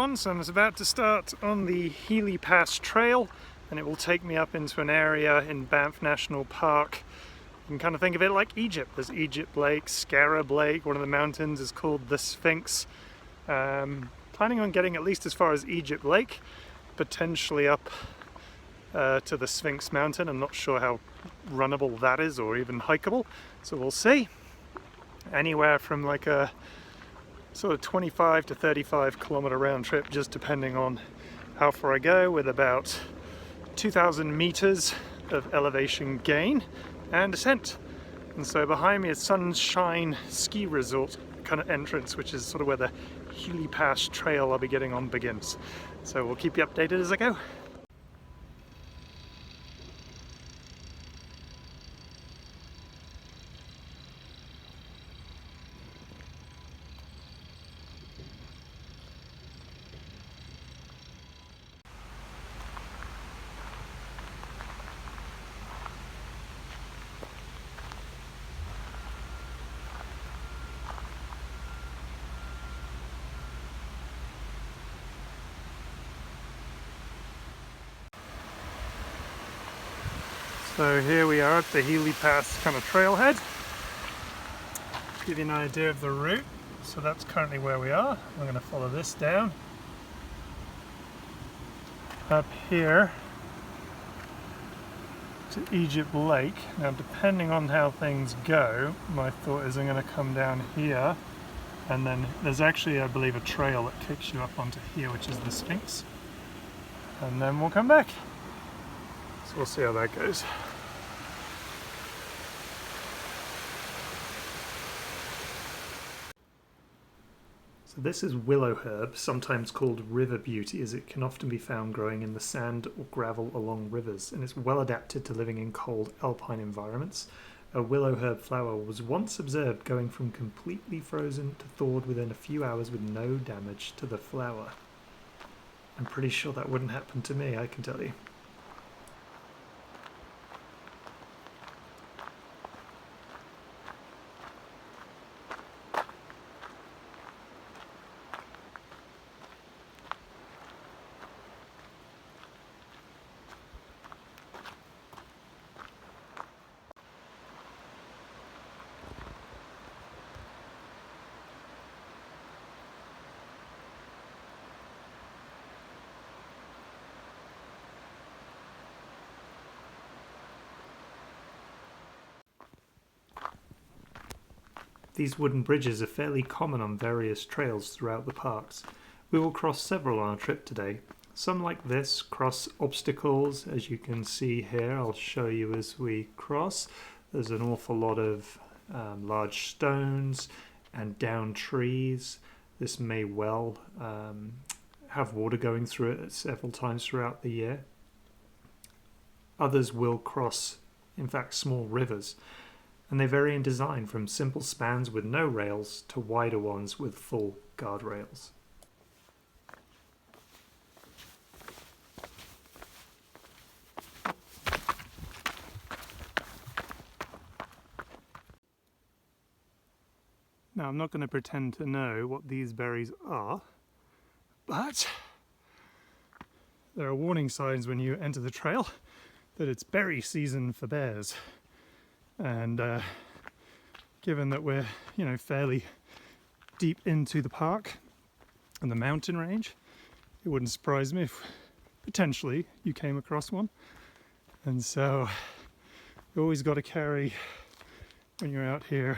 everyone, so I'm about to start on the Healy Pass trail, and it will take me up into an area in Banff National Park. You can kind of think of it like Egypt. There's Egypt Lake, Scarab Lake, one of the mountains is called the Sphinx. Planning on getting at least as far as Egypt Lake, potentially up to the Sphinx mountain. I'm not sure how runnable that is or even hikeable, so we'll see. Anywhere from like a sort of 25 to 35 kilometer round trip, just depending on how far I go, with about 2,000 meters of elevation gain and descent. And so behind me is Sunshine Ski Resort kind of entrance, which is sort of where the Healy Pass trail I'll be getting on begins. So we'll keep you updated as I go. So here we are at the Healy Pass kind of trailhead. Give you an idea of the route. So that's currently where we are. I'm going to follow this down. Up here to Egypt Lake. Now depending on how things go, my thought is I'm going to come down here, and then there's actually, I believe, a trail that takes you up onto here, which is the Sphinx. And then we'll come back. So we'll see how that goes. So this is willow herb, sometimes called river beauty, as it can often be found growing in the sand or gravel along rivers, and it's well adapted to living in cold alpine environments. A willow herb flower was once observed going from completely frozen to thawed within a few hours with no damage to the flower. I'm pretty sure that wouldn't happen to me, I can tell you. These wooden bridges are fairly common on various trails throughout the parks. We will cross several on our trip today. Some, like this, cross obstacles, as you can see here. I'll show you as we cross. There's an awful lot of large stones and down trees. This may well have water going through it several times throughout the year. Others will cross, in fact, small rivers. And they vary in design from simple spans with no rails to wider ones with full guardrails. Now, I'm not going to pretend to know what these berries are, but there are warning signs when you enter the trail that it's berry season for bears. And given that we're, fairly deep into the park and the mountain range, it wouldn't surprise me if potentially you came across one. And so you always got to carry, when you're out here,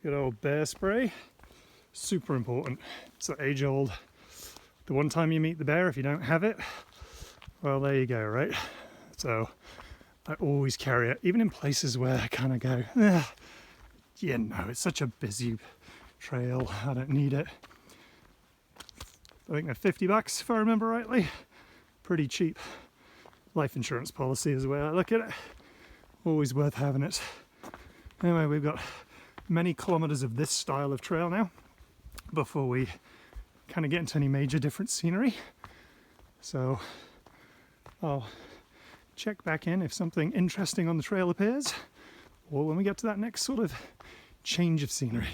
good old bear spray. Super important. It's age old. The one time you meet the bear, if you don't have it, well, there you go, right? So I always carry it, even in places where I kind of go, yeah, no, it's such a busy trail, I don't need it. I think they're $50 if I remember rightly. Pretty cheap life insurance policy is the way I look at it. Always worth having it. Anyway, we've got many kilometers of this style of trail now before we kind of get into any major different scenery. So I'll check back in if something interesting on the trail appears, or when we get to that next sort of change of scenery.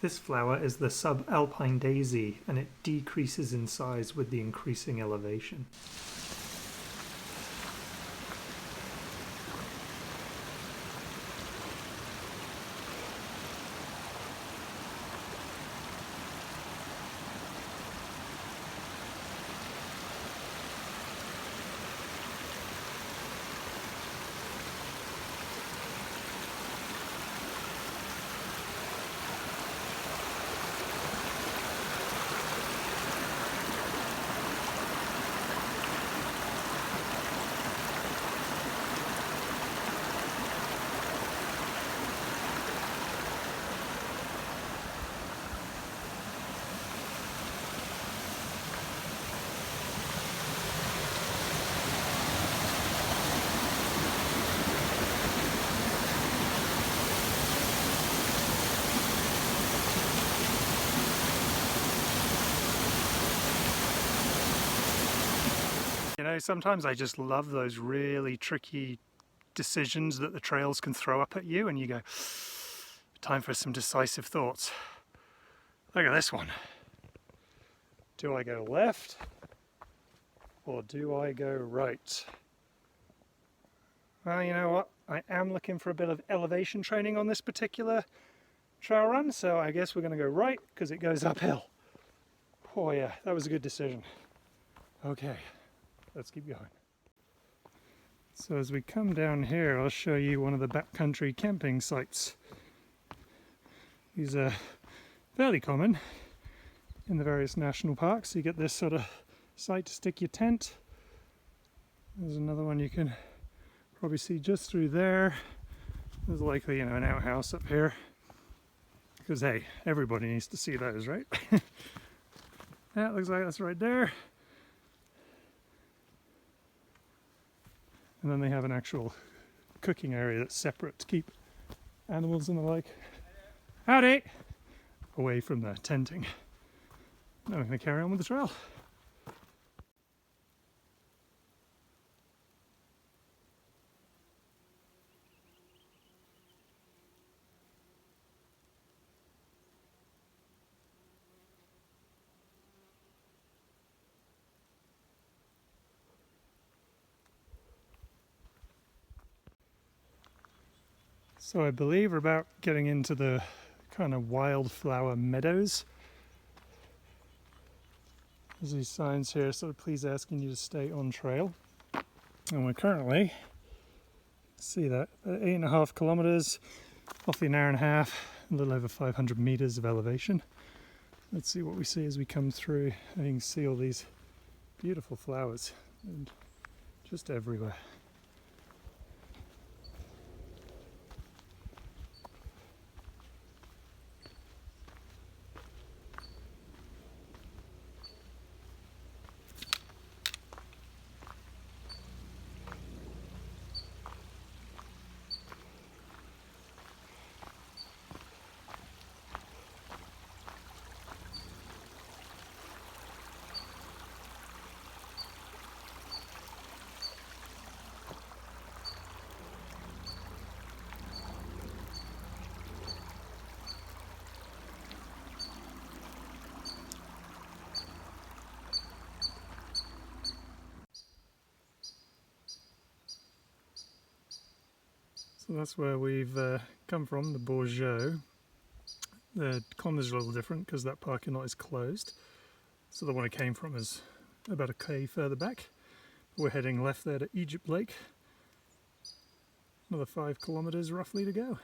This flower is the subalpine daisy, and it decreases in size with the increasing elevation. You know, sometimes I just love those really tricky decisions that the trails can throw up at you, and you go, time for some decisive thoughts. Look at this one. Do I go left or do I go right? Well, you know what? I am looking for a bit of elevation training on this particular trail run, so I guess we're going to go right because it goes uphill. Oh yeah, that was a good decision. Okay. Let's keep going. So as we come down here, I'll show you one of the backcountry camping sites. These are fairly common in the various national parks. You get this sort of site to stick your tent. There's another one you can probably see just through there. There's likely, you know, an outhouse up here. Because hey, everybody needs to see those, right? That looks like that's right there. And then they have an actual cooking area that's separate to keep animals and the like, howdy, away from the tenting. Now we're going to carry on with the trail. So I believe we're about getting into the kind of wildflower meadows. There's these signs here, sort of please asking you to stay on trail. And we're currently, see that, 8.5 kilometers, roughly an hour and a half, a little over 500 meters of elevation. Let's see what we see as we come through. And you can see all these beautiful flowers and just everywhere. So that's where we've come from, the Bourgeot. The contours are a little different because that parking lot is closed. So the one I came from is about a K further back. We're heading left there to Egypt Lake. Another 5 kilometers roughly to go.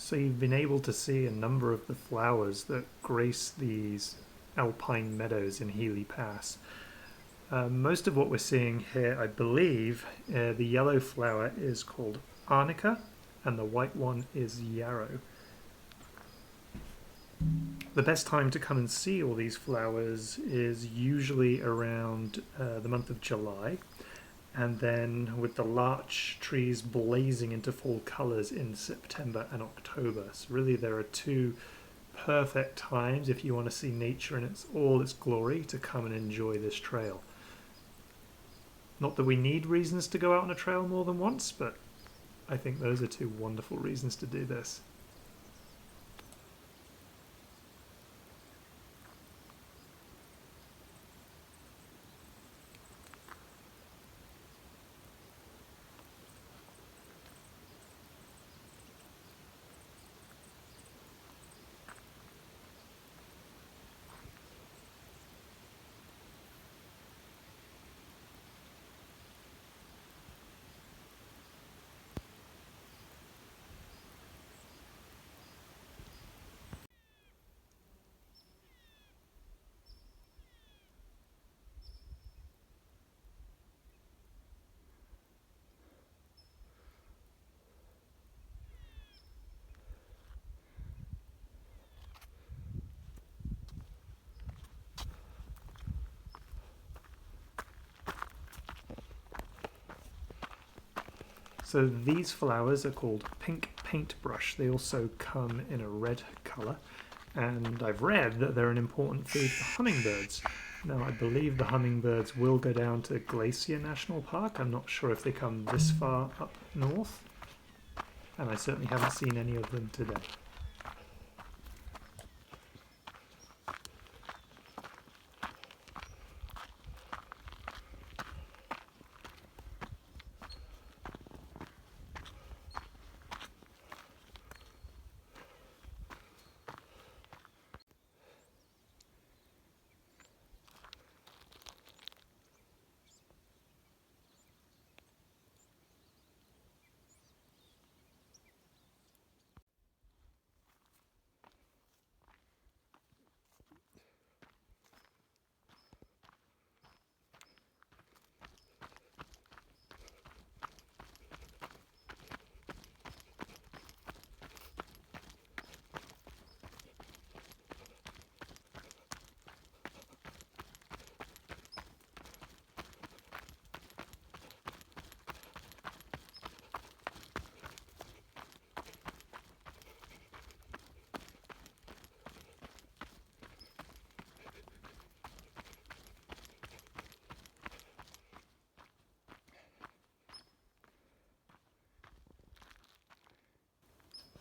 So you've been able to see a number of the flowers that grace these alpine meadows in Healy Pass. Most of what we're seeing here, I believe, the yellow flower is called arnica and the white one is yarrow. The best time to come and see all these flowers is usually around the month of July, and then with the larch trees blazing into fall colours in September and October. So really there are two perfect times if you want to see nature in all its glory to come and enjoy this trail. Not that we need reasons to go out on a trail more than once, but I think those are two wonderful reasons to do this. So these flowers are called pink paintbrush. They also come in a red colour, and I've read that they're an important food for hummingbirds. Now I believe the hummingbirds will go down to Glacier National Park. I'm not sure if they come this far up north, and I certainly haven't seen any of them today.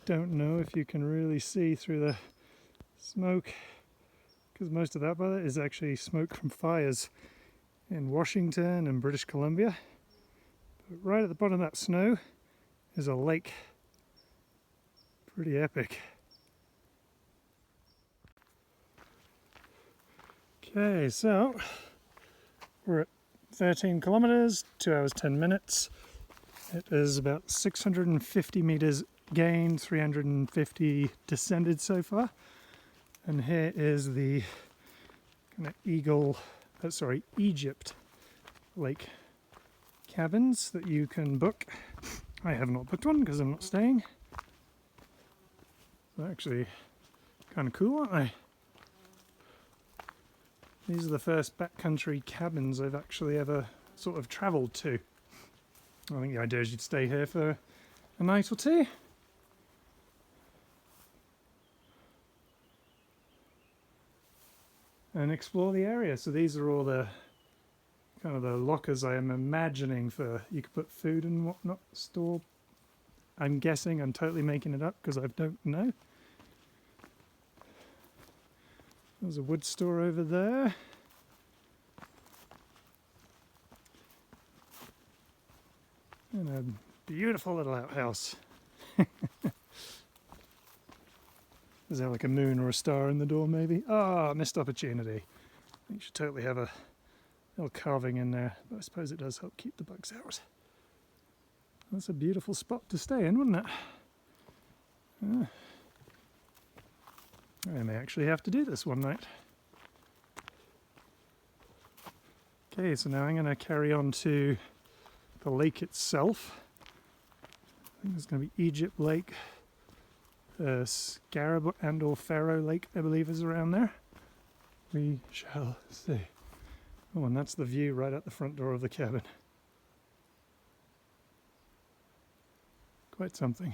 Don't know if you can really see through the smoke, because most of that is actually smoke from fires in Washington and British Columbia. But right at the bottom of that snow is a lake. Pretty epic. Okay, so we're at 13 kilometers, 2 hours 10 minutes. It is about 650 meters gained, 350 descended so far. And here is the kind of Egypt lake cabins that you can book. I have not booked one because I'm not staying. They're actually kind of cool, aren't they? These are the first backcountry cabins I've actually ever sort of travelled to. I think the idea is you'd stay here for a night or two. And explore the area. So these are all the kind of the lockers I am imagining for you could put food and whatnot, store. I'm guessing, I'm totally making it up because I don't know. There's a wood store over there. And a beautiful little outhouse. Is there like a moon or a star in the door maybe? Ah, missed opportunity. You should totally have a little carving in there, but I suppose it does help keep the bugs out. That's a beautiful spot to stay in, wouldn't it? I may actually have to do this one night. Okay, so now I'm going to carry on to the lake itself. I think there's going to be Egypt Lake, Scarab and or Pharaoh Lake, I believe, is around there. We shall see. Oh, and that's the view right at the front door of the cabin. Quite something.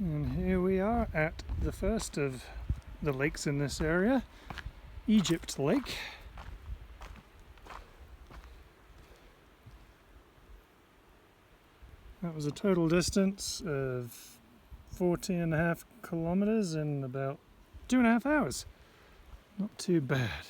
And here we are at the first of the lakes in this area, Egypt Lake. That was a total distance of 14.5 kilometers in about 2.5 hours. Not too bad.